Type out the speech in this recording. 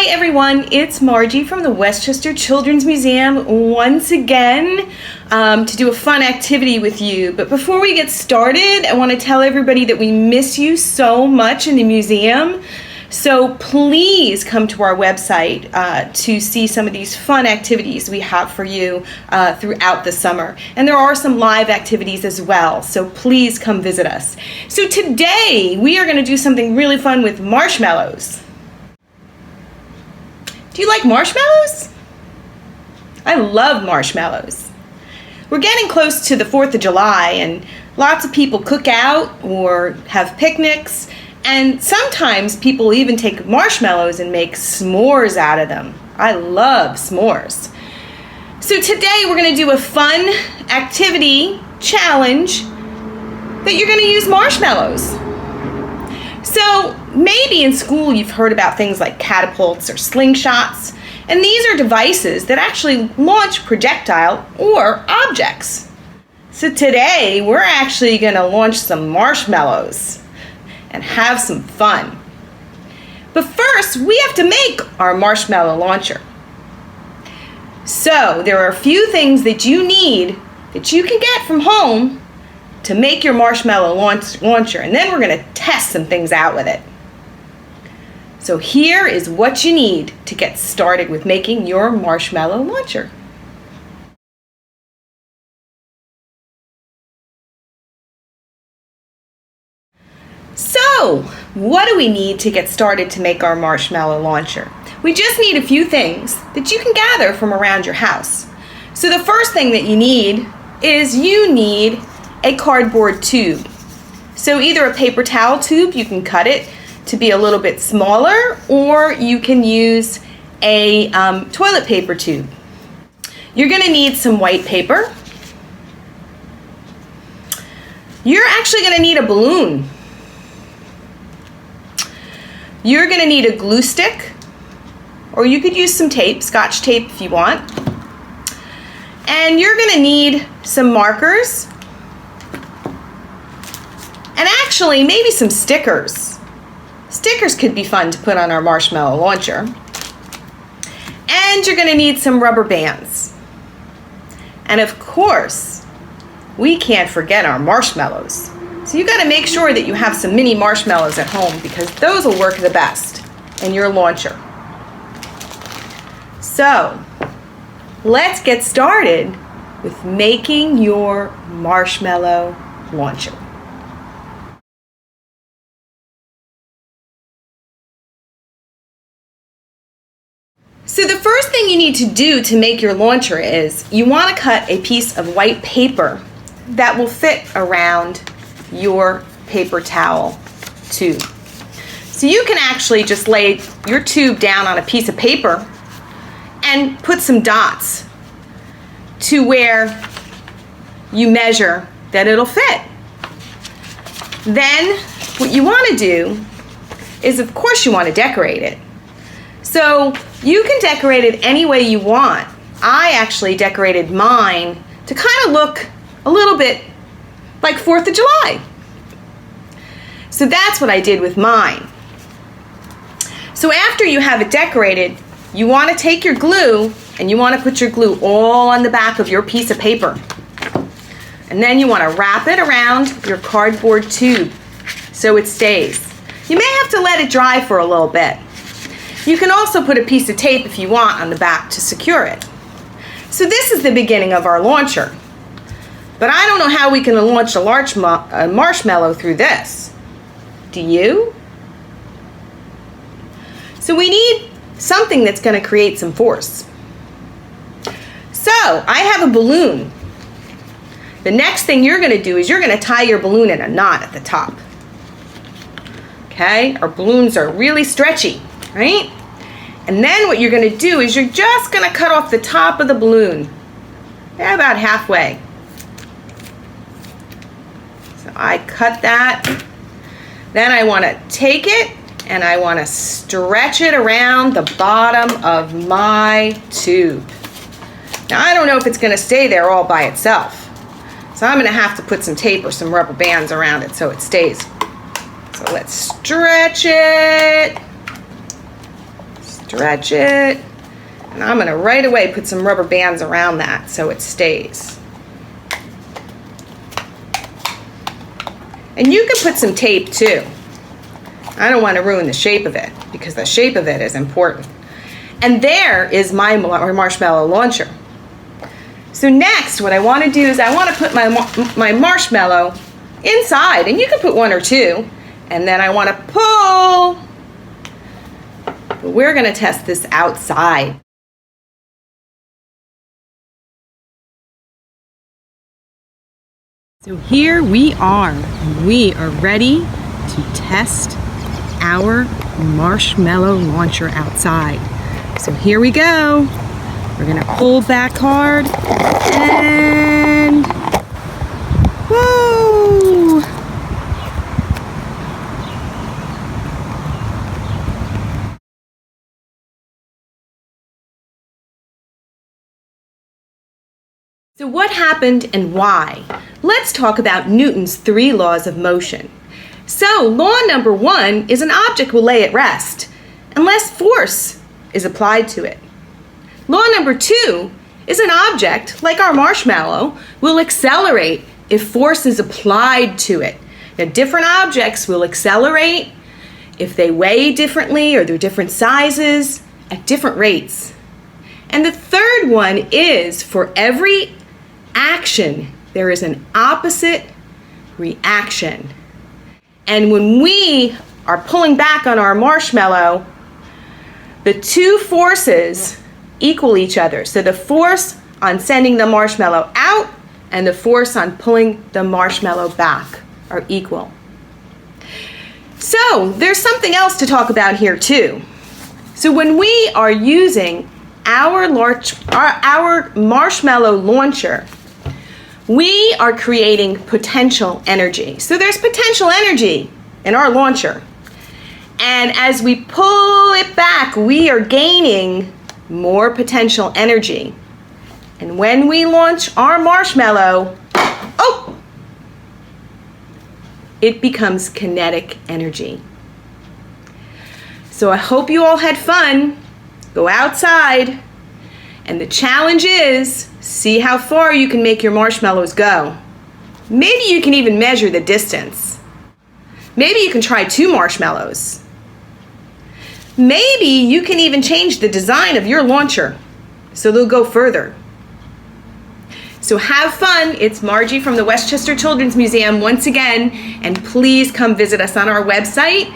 Hi everyone, it's Margie from the Westchester Children's Museum once again to do a fun activity with you. But before we get started, I want to tell everybody that we miss you so much in the museum. So please come to our website to see some of these fun activities we have for you throughout the summer. And there are some live activities as well, so please come visit us. So today we are going to do something really fun with marshmallows. Do you like marshmallows? I love marshmallows. We're getting close to the 4th of July and lots of people cook out or have picnics, and sometimes people even take marshmallows and make s'mores out of them. I love s'mores. So today we're going to do a fun activity challenge that you're going to use marshmallows. So maybe in school you've heard about things like catapults or slingshots, and these are devices that actually launch projectile or objects. So today we're actually going to launch some marshmallows and have some fun. But first we have to make our marshmallow launcher. So there are a few things that you need that you can get from home to make your marshmallow launcher, and then we're going to test some things out with it. So here is what you need to get started with making your marshmallow launcher. So what do we need to get started to make our marshmallow launcher? We just need a few things that you can gather from around your house. So the first thing that you need is a cardboard tube. So either a paper towel tube, you can cut it to be a little bit smaller, or you can use a toilet paper tube. You're going to need some white paper. You're actually going to need a balloon. You're going to need a glue stick, or you could use some tape, Scotch tape if you want. And you're going to need some markers, and actually maybe some stickers. Stickers could be fun to put on our marshmallow launcher. And you're going to need some rubber bands. And of course, we can't forget our marshmallows. So you got to make sure that you have some mini marshmallows at home, because those will work the best in your launcher. So let's get started with making your marshmallow launcher. So the first thing you need to do to make your launcher is you want to cut a piece of white paper that will fit around your paper towel tube. So you can actually just lay your tube down on a piece of paper and put some dots to where you measure that it'll fit. Then what you want to do is, of course, you want to decorate it. So you can decorate it any way you want. I actually decorated mine to kind of look a little bit like 4th of July. So that's what I did with mine. So after you have it decorated, you want to take your glue and you want to put your glue all on the back of your piece of paper. And then you want to wrap it around your cardboard tube so it stays. You may have to let it dry for a little bit. You can also put a piece of tape if you want on the back to secure it. So this is the beginning of our launcher. But I don't know how we can launch a large marshmallow through this. Do you? So we need something that's going to create some force. So I have a balloon. The next thing you're going to do is you're going to tie your balloon in a knot at the top. Okay? Our balloons are really stretchy, right? And then what you're going to do is you're just going to cut off the top of the balloon. About halfway. So I cut that. Then I want to take it and I want to stretch it around the bottom of my tube. Now I don't know if it's going to stay there all by itself. So I'm going to have to put some tape or some rubber bands around it so it stays. So let's stretch it. stretch it. And I'm gonna right away put some rubber bands around that so it stays. And you can put some tape too. I don't want to ruin the shape of it because the shape of it is important. And there is my marshmallow launcher. So next, what I want to do is I want to put my marshmallow inside, and you can put one or two, and then I want to pull. But we're going to test this outside. So here we are. We are ready to test our marshmallow launcher outside. So here we go. We're gonna pull back hard and whoa! So what happened and why? Let's talk about Newton's 3 laws of motion. So law number 1 is an object will lay at rest unless force is applied to it. Law number 2 is an object, like our marshmallow, will accelerate if force is applied to it. Now, different objects will accelerate if they weigh differently or they're different sizes at different rates. And the third one is for every action, there is an opposite reaction. And when we are pulling back on our marshmallow, the two forces equal each other. So the force on sending the marshmallow out and the force on pulling the marshmallow back are equal. So there's something else to talk about here too. So when we are using our marshmallow launcher, we are creating potential energy. So there's potential energy in our launcher. And as we pull it back, we are gaining more potential energy. And when we launch our marshmallow, it becomes kinetic energy. So I hope you all had fun. Go outside. And the challenge is, see how far you can make your marshmallows go. Maybe you can even measure the distance. Maybe you can try 2 marshmallows. Maybe you can even change the design of your launcher so they'll go further. So have fun. It's Margie from the Westchester Children's Museum once again, and please come visit us on our website.